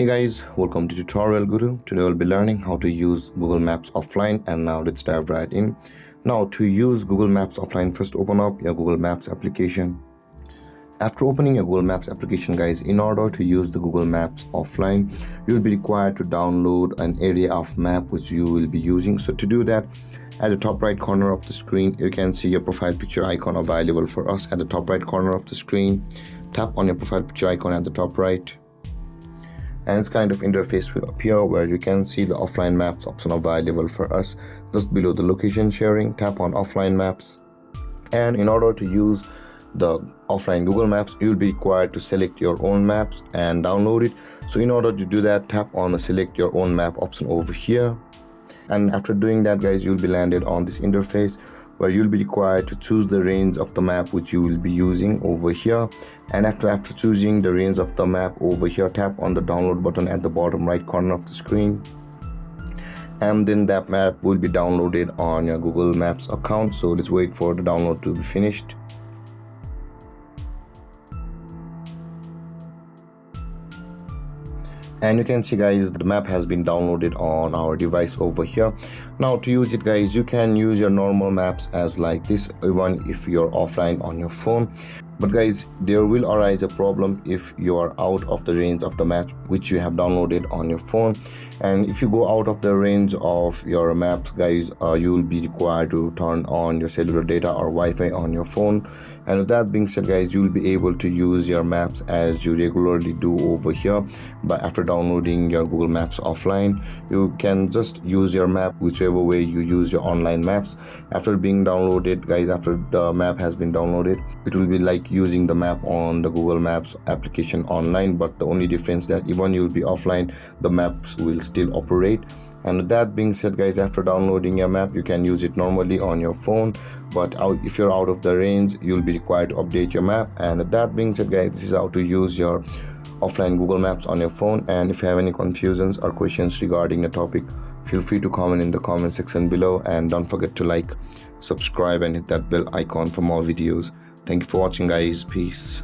Hey guys, welcome to Tutorial Guru. Today we'll be learning how to use Google Maps offline, and now let's dive right in. Now to use Google Maps offline, first open up your Google Maps application. After opening your Google Maps application, guys, in order to use the Google Maps offline, you'll be required to download an area of map which you will be using. So to do that, at the top right corner of the screen, you can see your profile picture icon available for us. At the top right corner of the screen, tap on your profile picture icon at the top right, and this kind of interface will appear where you can see the offline maps option available for us. Just below the location sharing, tap on offline maps, and in order to use the offline Google Maps, you will be required to select your own maps and download it. So in order to do that, tap on the select your own map option over here, and after doing that, guys, you'll be landed on this interface where you'll be required to choose the range of the map which you will be using over here. And after choosing the range of the map over here, tap on the download button at the bottom right corner of the screen, and then that map will be downloaded on your Google Maps account. So let's wait for the download to be finished. And you can see, guys, the map has been downloaded on our device over here. Now to use it, guys, you can use your normal maps as like this even if you're offline on your phone. But guys, there will arise a problem if you are out of the range of the map which you have downloaded on your phone. And if you go out of the range of your maps, guys, you will be required to turn on your cellular data or Wi-Fi on your phone. And with that being said, guys, you will be able to use your maps as you regularly do over here. But after downloading your Google Maps offline, you can just use your map whichever way you use your online maps. After being downloaded, guys, after the map has been downloaded, it will be like using the map on the Google Maps application online. But the only difference that even you'll be offline, the maps will still operate. And with that being said, guys, after downloading your map, you can use it normally on your phone. But if you're out of the range, you'll be required to update your map. And with that being said, guys, this is how to use your offline Google Maps on your phone. And if you have any confusions or questions regarding the topic, feel free to comment in the comment section below. And don't forget to like, subscribe, and hit that bell icon for more videos. Thank you for watching, guys. Peace.